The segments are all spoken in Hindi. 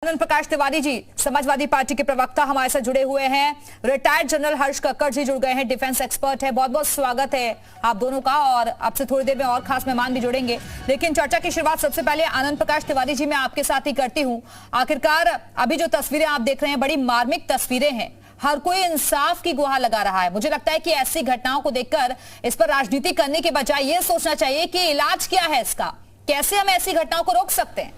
आनंद प्रकाश तिवारी जी समाजवादी पार्टी के प्रवक्ता हमारे साथ जुड़े हुए हैं। रिटायर्ड जनरल हर्ष कक्कड़ जी जुड़ गए हैं, डिफेंस एक्सपर्ट है। बहुत बहुत स्वागत है आप दोनों का और आपसे थोड़ी देर में और खास मेहमान भी जुड़ेंगे। लेकिन चर्चा की शुरुआत सबसे पहले आनंद प्रकाश तिवारी जी मैं आपके साथ ही करती हूँ। आखिरकार अभी जो तस्वीरें आप देख रहे हैं बड़ी मार्मिक तस्वीरें हैं, हर कोई इंसाफ की गुहार लगा रहा है। मुझे लगता है कि ऐसी घटनाओं को देखकर इस पर राजनीति करने के बजाय ये सोचना चाहिए कि इलाज क्या है इसका, कैसे हम ऐसी घटनाओं को रोक सकते हैं।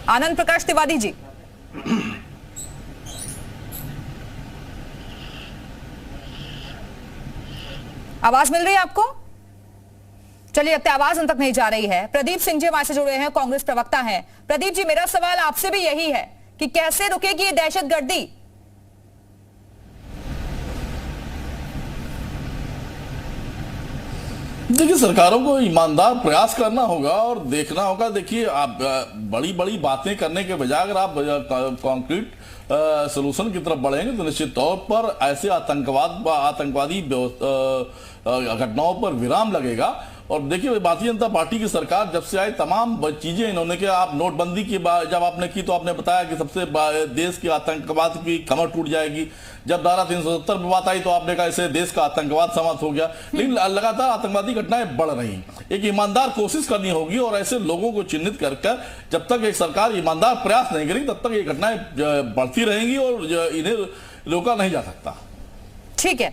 आनंद प्रकाश तिवारी जी, आवाज मिल रही है आपको? चलिए, लगता है आवाज उन तक नहीं जा रही है। प्रदीप सिंह जी हमारे से जुड़े हैं, कांग्रेस प्रवक्ता हैं। प्रदीप जी, मेरा सवाल आपसे भी यही है कि कैसे रुकेगी ये दहशतगर्दी? देखिए, सरकारों को ईमानदार प्रयास करना होगा और देखना होगा। देखिए, आप बड़ी बड़ी बातें करने के बजाय अगर आप कॉन्क्रीट सलूशन की तरफ बढ़ेंगे तो निश्चित तौर पर ऐसे आतंकवादी घटनाओं पर विराम लगेगा। और देखिए, भारतीय जनता पार्टी की सरकार जब से आई तमाम चीजें इन्होंने कि आप नोटबंदी की जब आपने की तो आपने बताया कि सबसे देश की आतंकवाद की कमर टूट जाएगी। जब धारा 370 पर बात आई तो आपने कहा इससे देश का आतंकवाद समाप्त हो गया। लेकिन लगातार आतंकवादी घटनाएं बढ़ रही हैं। एक ईमानदार कोशिश करनी होगी और ऐसे लोगों को चिन्हित कर जब तक एक सरकार ईमानदार प्रयास नहीं करेगी तब तक ये घटनाएं बढ़ती रहेंगी और इन्हें रोका नहीं जा सकता। ठीक है,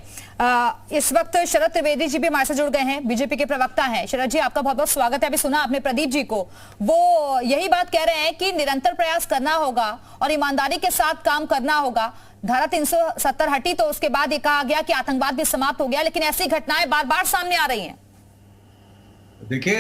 इस वक्त शरद त्रिवेदी जी भी हमारे साथ जुड़ गए हैं, बीजेपी के प्रवक्ता हैं। शरद जी, आपका बहुत बहुत स्वागत है। अभी सुना आपने प्रदीप जी को, वो यही बात कह रहे हैं कि निरंतर प्रयास करना होगा और ईमानदारी के साथ काम करना होगा। धारा 370 हटी तो उसके बाद ये कहा गया कि आतंकवाद भी समाप्त हो गया, लेकिन ऐसी घटनाएं बार बार सामने आ रही हैं। देखिए,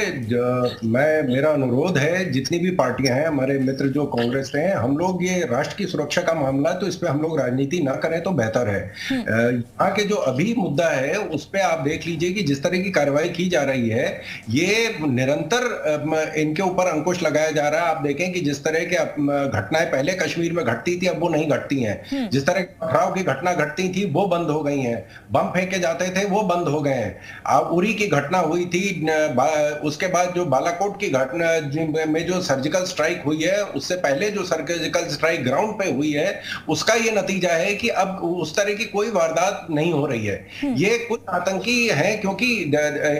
मेरा अनुरोध है, जितनी भी पार्टियां हैं, हमारे मित्र जो कांग्रेस से हैं, हम लोग ये राष्ट्र की सुरक्षा का मामला है तो इस पे हम लोग राजनीति ना करें तो बेहतर है। यहाँ के जो अभी मुद्दा है उस पे आप देख लीजिए कि जिस तरह की कार्रवाई की जा रही है, ये निरंतर इनके ऊपर अंकुश लगाया जा रहा है। आप देखें कि जिस तरह के घटनाएं पहले कश्मीर में घटती थी अब वो नहीं घटती हैं। जिस तरह पथराव की घटना घटती थी वो बंद हो गई हैं, बम फेंके जाते थे वो बंद हो गए हैं। उरी की घटना हुई थी, उसके बाद जो बालाकोट की घटना में जो सर्जिकल स्ट्राइक हुई है, उससे पहले जो सर्जिकल स्ट्राइक ग्राउंड पे हुई है, उसका ये नतीजा है कि अब उस तरह की कोई वारदात नहीं हो रही है। ये कुछ आतंकी हैं क्योंकि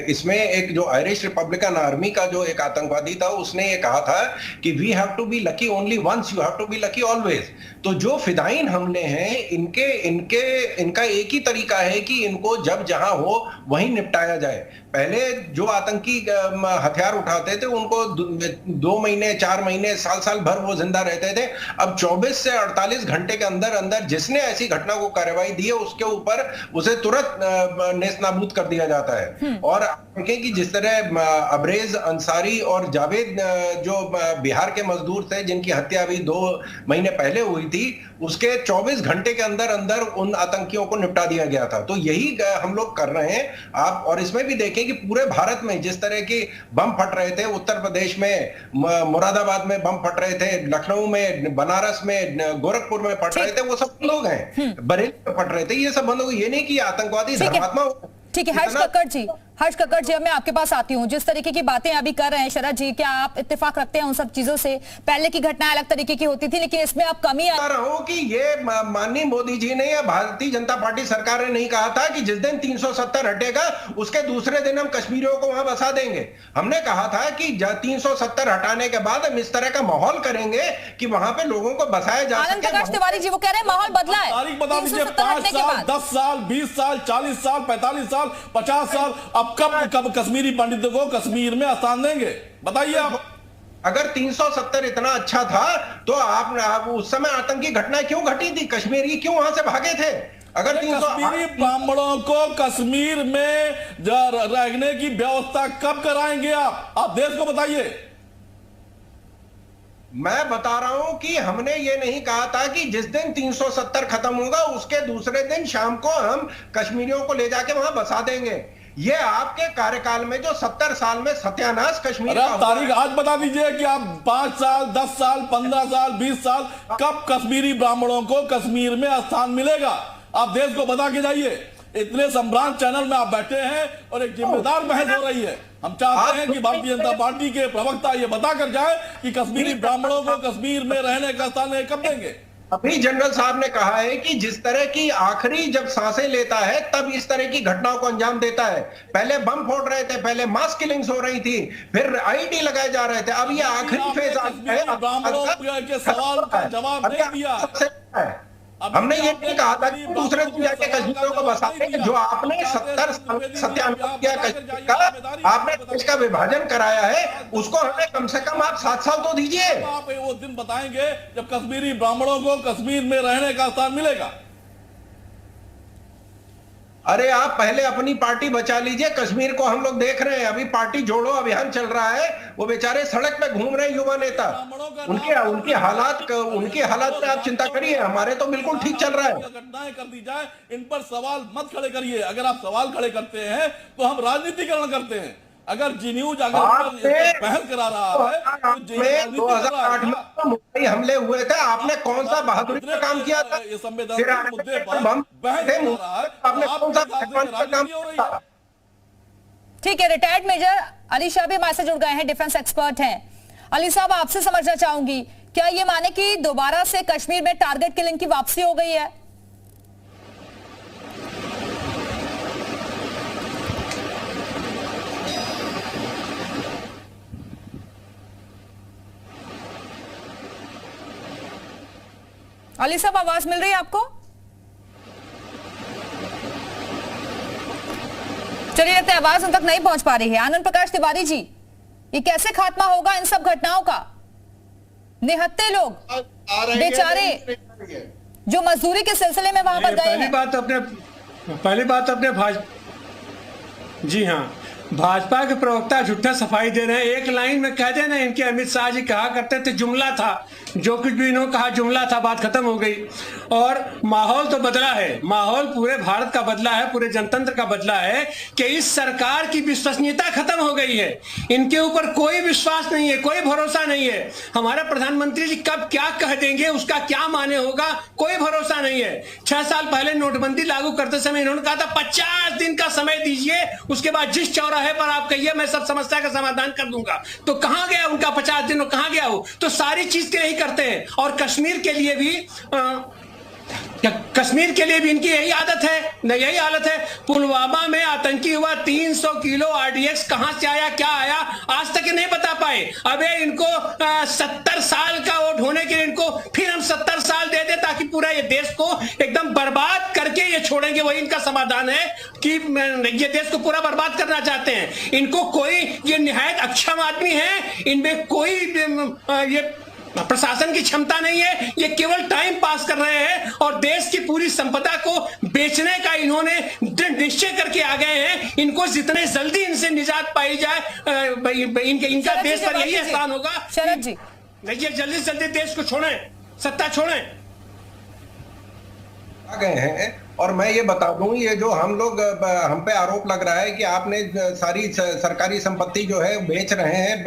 इसमें एक जो आयरिश रिपब्लिकन आर्मी का जो एक आतंकवादी था उसने ये कहा था कि we have to be lucky only once, you have to be lucky always. तो जो फिदाइन हमले हैं इनका एक ही तरीका है कि इनको जब जहां हो वहीं निपटाया जाए। पहले जो आतंकी हथियार उठाते थे उनको 2 महीने 4 महीने साल भर वो जिंदा रहते थे। अब 24 से 48 घंटे के अंदर अंदर जिसने ऐसी घटना को कार्रवाई दी है उसके ऊपर उसे तुरंत नेस्तनाबूद कर दिया जाता है। और देखें कि जिस तरह अबरेज अंसारी और जावेद जो बिहार के मजदूर थे जिनकी हत्या अभी 2 महीने पहले हुई थी, उसके 24 घंटे के अंदर अंदर उन आतंकियों को निपटा दिया गया था। तो यही हम लोग कर रहे हैं आप। और इसमें भी देखें कि पूरे भारत में जिस तरह के बम फट रहे थे, उत्तर प्रदेश में मुरादाबाद में बम फट रहे थे, लखनऊ में, बनारस में, गोरखपुर में फट रहे थे, वो सब लोग हैं। बरेली में फट रहे थे, ये सब बंद हो गए। ये नहीं कि आतंकवादी धर्मात्मा। ठीक है, हर्ष कक्कड़ जी, अब मैं आपके पास आती हूँ। जिस तरीके की बातें अभी कर रहे हैं शरद जी, क्या आप इत्तेफाक रखते हैं उन सब चीजों से? पहले की घटनाएं अलग तरीके की होती थी लेकिन इसमें अब कमी आ रहा हूं कि ये माननीय मोदी जी ने या भारतीय जनता पार्टी सरकार ने नहीं कहा था कि जिस दिन 370 हटेगा उसके दूसरे दिन हम कश्मीरियों को वहां बसा देंगे। हमने कहा था कि 370 हटाने के बाद हम इस तरह का माहौल करेंगे कि वहां पे लोगों को बसाया जा सके। आनंद प्रकाश तिवारी जी वो कह रहे हैं माहौल बदला है। तारीख बता दीजिए, 5 साल, 10 साल, 20 साल, 40 साल, 45 साल, 50 साल, अब कब कश्मीरी पंडितों को कश्मीर में स्थान देंगे? बताइए आप। अगर 370 इतना अच्छा था तो आप उस समय आतंकी घटनाएं क्यों घटी थी? कश्मीरी क्यों वहां से भागे थे? अगर कश्मीरी ब्राह्मणों को कश्मीर में रहने की व्यवस्था कब कराएंगे आप देश को बताइए। मैं बता रहा हूं कि हमने ये नहीं कहा था कि जिस दिन 370 खत्म होगा उसके दूसरे दिन शाम को हम कश्मीरियों को ले जाके वहां बसा देंगे। ये आपके कार्यकाल में जो 70 साल में सत्यानाश कश्मीर का तारीख आज बता दीजिए कि आप 5 साल, 10 साल, 15 साल, 20 साल कब कश्मीरी ब्राह्मणों को कश्मीर में स्थान मिलेगा? आप देश को बता के जाइए। इतने संभ्रांत चैनल में आप बैठे हैं और एक जिम्मेदार बहस हो रही है। हम चाहते हैं कि भारतीय जनता पार्टी के प्रवक्ता ये बताकर जाए कि कश्मीरी ब्राह्मणों को कश्मीर में रहने का स्थान कब देंगे। अभी जनरल साहब ने कहा है कि जिस तरह की आखिरी जब सांसें लेता है तब इस तरह की घटनाओं को अंजाम देता है। पहले बम फोड़ रहे थे, पहले मास किलिंग्स हो रही थी, फिर आईडी लगाए जा रहे थे, अब ये आखिरी फेज आ गया है। ब्राह्मणों के सवाल का जवाब दे दिया। हमने ये नहीं कहा था कि दूसरे दिन जाके कश्मीरियों को बसाते, जो आपने 70 साल सत्याग्रह किया कश्मीर का, आपने देश का विभाजन कराया है, उसको हमें कम से कम आप 7 साल तो दीजिए। आप वो दिन बताएंगे जब कश्मीरी ब्राह्मणों को कश्मीर में रहने का स्थान मिलेगा। अरे आप पहले अपनी पार्टी बचा लीजिए, कश्मीर को हम लोग देख रहे हैं, अभी पार्टी जोड़ो अभियान चल रहा है, वो बेचारे सड़क पे घूम रहे युवा नेता, उनके हालात पे आप चिंता करिए, हमारे तो बिल्कुल ठीक चल रहा है। घटनाएं कर दी जाए, इन पर सवाल मत खड़े करिए। अगर आप सवाल खड़े करते हैं तो हम राजनीतिकरण करते हैं। अगर जी न्यूज अगर बहस करा रहा है तो 2008 में तो मुंबई हमले हुए थे, आपने कौन सा बहादुरी का काम किया था? ये संवैधानिक मुद्दे पर बहस कर रहा है, आपने कौन सा काम किया? ठीक है, रिटायर्ड मेजर अली शाह भी हमारे से जुड़ गए हैं, डिफेंस एक्सपर्ट हैं। अली साहब, आपसे समझना चाहूंगी, क्या ये माने कि दोबारा से कश्मीर में टारगेट किलिंग की वापसी हो गई है? अली साहब, आवाज मिल रही है आपको? चलिए, लगता है आवाज उन तक नहीं पहुंच पा रही है। आनंद प्रकाश तिवारी जी, ये कैसे खात्मा होगा इन सब घटनाओं का? निहत्थे लोग बेचारे जो मजदूरी के सिलसिले में वहां पर गए हैं। पहली बात अपने जी हाँ, भाजपा के प्रवक्ता झूठा सफाई दे रहे हैं। एक लाइन में कह देना, इनके अमित शाह जी कहा करते थे जुमला था, जो कुछ भी इन्होंने कहा जुमला था, बात खत्म हो गई। और माहौल तो बदला है, माहौल पूरे भारत का बदला है, पूरे जनतंत्र का बदला है कि इस सरकार की विश्वसनीयता खत्म हो गई है। इनके ऊपर कोई विश्वास नहीं है, कोई भरोसा नहीं है। हमारे प्रधानमंत्री जी कब क्या कह देंगे, उसका क्या माने होगा, कोई भरोसा नहीं है। 6 साल पहले नोटबंदी लागू करते समय इन्होंने कहा था 50 दिन का समय दीजिए, उसके बाद जिस चौराहे पर आप कहिए मैं सब समस्या का समाधान कर दूंगा। तो कहां गया उनका 50 दिन, कहां गया हो? तो सारी चीज के यही करते हैं। और कश्मीर के लिए भी इनकी यही आदत है, यही हालत है। पुलवामा में आतंकी हुआ, 300 किलो आरडीएक्स कहां से आया, क्या आया, आज तक नहीं बता पाए। अबे इनको 70 साल का वोट होने के लिए इनको फिर हम 70 साल दे दे, ताकि पूरा ये देश को एकदम बर्बाद करके ये छोड़ेंगे। वही इनका समाधान है कि ये देश को पूरा बर्बाद करना चाहते हैं। इनको कोई, ये निहायत अक्षम आदमी है, इनमें कोई ये प्रशासन की क्षमता नहीं है, ये केवल टाइम पास कर रहे हैं और देश की पूरी संपदा को बेचने का इन्होंने निश्चय करके आ गए हैं। इनको जितने जल्दी इनसे निजात पाई जाए, इनका देश पर यही एहसान होगा। शरद जी, ये जल्दी से जल्दी देश को छोड़ें, सत्ता छोड़ें। आ गए हैं। और मैं ये बता दूं, ये जो हम पे आरोप लग रहा है कि आपने सारी सरकारी संपत्ति जो है बेच रहे हैं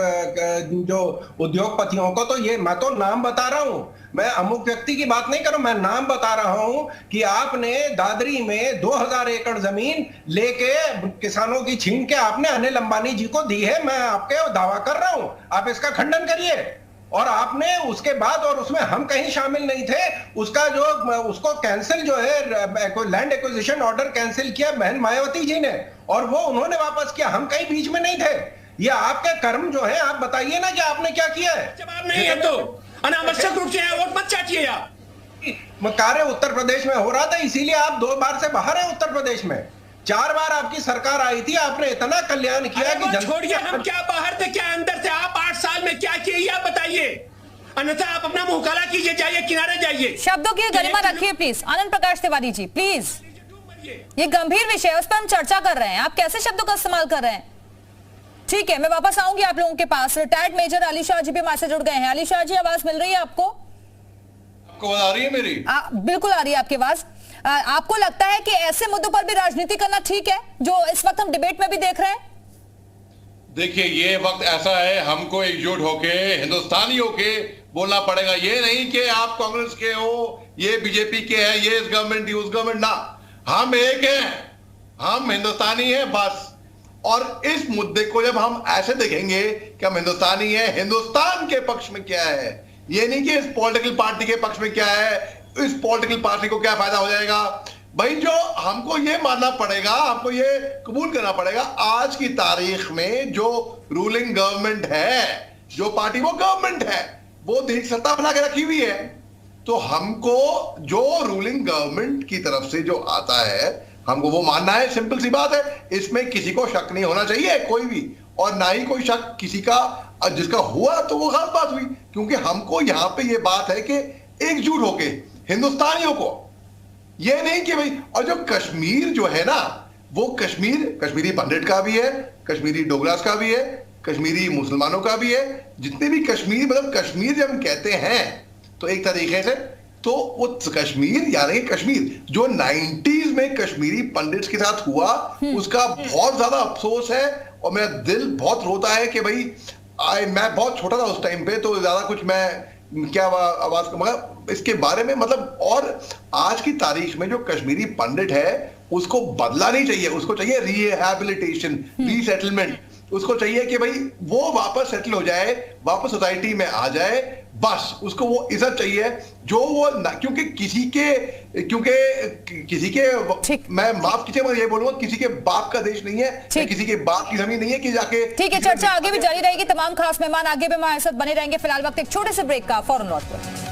जो उद्योगपतियों को, तो ये मैं तो नाम बता रहा हूं, मैं अमुक व्यक्ति की बात नहीं कर रहा हूं, मैं नाम बता रहा हूं कि आपने दादरी में 2000 एकड़ जमीन लेके किसानों की छीन के आपने अनिल अंबानी जी को दी है। मैं आपके दावा कर रहा हूं, आप इसका खंडन करिए। और आपने उसके बाद, और उसमें हम कहीं शामिल नहीं थे, उसको कैंसिल जो है लैंड एक्विजिशन ऑर्डर कैंसिल किया बहन मायावती जी ने, और वो उन्होंने वापस किया, हम कहीं बीच में नहीं थे। ये आपके कर्म जो है, आप बताइए ना कि आपने क्या किया है। जवाब नहीं है तो अनावश्यक रूप से वोट मत चाटिए आप। कार्य उत्तर प्रदेश में हो रहा था, इसीलिए आप 2 बार से बाहर हैं उत्तर प्रदेश में। 4 बार आपकी सरकार आई थी, आपने इतना कल्याण किया कि छोड़िए, हम क्या बाहर थे क्या अंदर थे, आप 8 साल में क्या किए ये आप बताइए, अन्यथा आप अपना मुंह काला कीजिए, जाइए किनारे जाइए। शब्दों की गरिमा रखिए प्लीज। आनंद प्रकाश तिवारी जी प्लीज, ये गंभीर विषय है, उस पर हम चर्चा कर रहे हैं, आप कैसे शब्दों का इस्तेमाल कर रहे हैं? ठीक है, मैं वापस आऊंगी आप लोगों के पास। रिटायर्ड मेजर अली शाह जी भी हमारे से जुड़ गए हैं। अली शाह जी, आवाज मिल रही है आपको? आपको आ रही है मेरी? बिल्कुल आ रही है आपकी आवाज। आपको लगता है कि ऐसे मुद्दों पर भी राजनीति करना ठीक है, जो इस वक्त हम डिबेट में भी देख रहे हैं? देखिए, ये वक्त ऐसा है, हमको एकजुट होके, हिंदुस्तानी होके बोलना पड़ेगा। ये नहीं कि आप कांग्रेस के हो, ये बीजेपी के हैं, ये इस गवर्नमेंट, उस गवर्नमेंट, ना, हम एक हैं। हम हिंदुस्तानी हैं बस। और इस मुद्दे को जब हम ऐसे देखेंगे कि हम हिंदुस्तानी हैं, हिंदुस्तान के पक्ष में क्या है, ये नहीं कि इस पॉलिटिकल पार्टी के पक्ष में क्या है, इस पॉलिटिकल पार्टी को क्या फायदा हो जाएगा। भाई जो हमको ये मानना पड़ेगा, हमको ये कबूल करना पड़ेगा, आज की तारीख में जो रूलिंग गवर्नमेंट है, जो पार्टी वो गवर्नमेंट है, वो देश सत्ता बना के रखी हुई है। तो हमको जो रूलिंग गवर्नमेंट की तरफ से जो आता है हमको वो मानना है। सिंपल सी बात है, इसमें किसी को शक नहीं होना चाहिए कोई भी, और ना ही कोई शक किसी का, जिसका हुआ तो वो खास बात हुई। क्योंकि हमको यहां पे ये बात है कि एकजुट होके हिंदुस्तानियों को, ये नहीं कि भाई, और जो कश्मीर जो है ना, वो कश्मीरी पंडित का भी है, कश्मीरी डोगरास का भी है, कश्मीरी मुसलमानों का भी है। जितने भी कश्मीर, मतलब कश्मीर जब हम कहते हैं तो एक तरीके से तो वो कश्मीर, यानी कश्मीर जो 90s में कश्मीरी पंडित्स के साथ हुआ, उसका बहुत ज्यादा अफसोस है और मेरा दिल बहुत रोता है कि भाई मैं बहुत छोटा था उस टाइम पे, तो ज्यादा कुछ मैं क्या आवाज, मगर इसके बारे में मतलब, और आज की तारीख में जो कश्मीरी पंडित है उसको बदला नहीं चाहिए, उसको चाहिए रिहैबिलिटेशन, रीसेटलमेंट। उसको चाहिए कि भाई वो वापस सेटल हो जाए, वापस सोसाइटी में आ जाए, बस उसको वो इज्जत चाहिए जो वो क्योंकि किसी के मैं माफ कीजिए, मैं ये बोलूंगा, किसी के बाप का देश नहीं है, किसी के बाप की जमीन नहीं है कि जाके। ठीक है, चर्चा आगे भी जारी रहेगी, तमाम खास मेहमान आगे भी हमारे साथ बने रहेंगे। फिलहाल वक्त एक छोटे से ब्रेक का, फौरन लौट कर।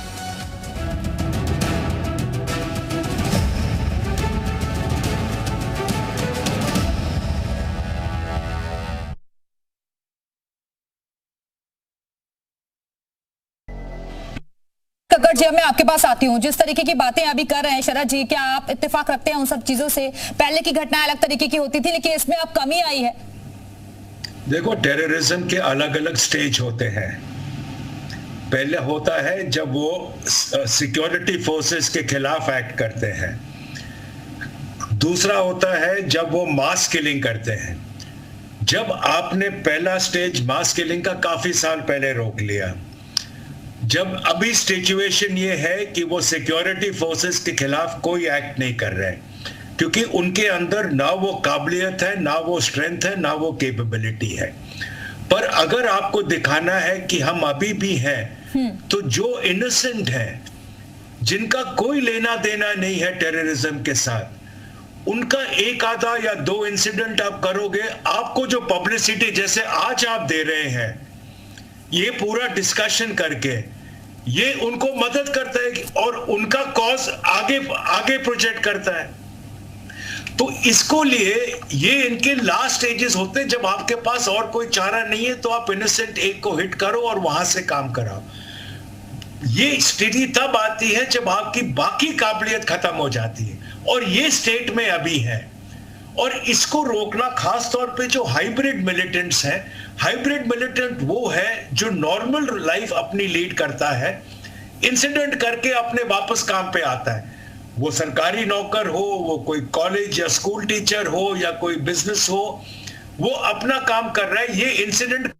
कक्कड़ जी, मैं आपके पास आती हूँ। जिस तरीके की बातें अभी कर रहे हैं शरद जी, क्या आप इत्तेफाक रखते हैं उन सब चीजों से? पहले की घटनाएं अलग तरीके की होती थी, लेकिन इसमें अब कमी आई है। देखो, टेररिज्म के अलग अलग स्टेज होते हैं। पहले होता है जब वो सिक्योरिटी फोर्सेस के खिलाफ एक्ट करते हैं, दूसरा होता है जब वो मास किलिंग करते हैं। जब आपने पहला स्टेज मास किलिंग का काफी साल पहले रोक लिया, जब अभी सिचुएशन ये है कि वो सिक्योरिटी फोर्सेस के खिलाफ कोई एक्ट नहीं कर रहे क्योंकि उनके अंदर ना वो काबिलियत है, ना वो स्ट्रेंथ है, ना वो कैपेबिलिटी है। पर अगर आपको दिखाना है कि हम अभी भी हैं, तो जो इनोसेंट हैं, जिनका कोई लेना देना नहीं है टेररिज्म के साथ, उनका एक आधा या दो इंसिडेंट आप करोगे, आपको जो पब्लिसिटी जैसे आज आप दे रहे हैं, ये पूरा डिस्कशन करके ये उनको मदद करता है और उनका कॉज आगे प्रोजेक्ट करता है। तो इसको लिए ये इनके लास्ट स्टेजेस होते हैं, जब आपके पास और कोई चारा नहीं है तो आप इनोसेंट एक को हिट करो और वहां से काम कराओ। ये स्थिति तब आती है जब आपकी बाकी काबिलियत खत्म हो जाती है, और ये स्टेट में अभी है। और इसको रोकना, खास तौर पे जो हाइब्रिड मिलिटेंट्स हैं, हाइब्रिड मिलिटेंट वो है जो नॉर्मल लाइफ अपनी लीड करता है, इंसिडेंट करके अपने वापस काम पे आता है। वो सरकारी नौकर हो, वो कोई कॉलेज या स्कूल टीचर हो, या कोई बिजनेस हो, वो अपना काम कर रहा है, ये इंसिडेंट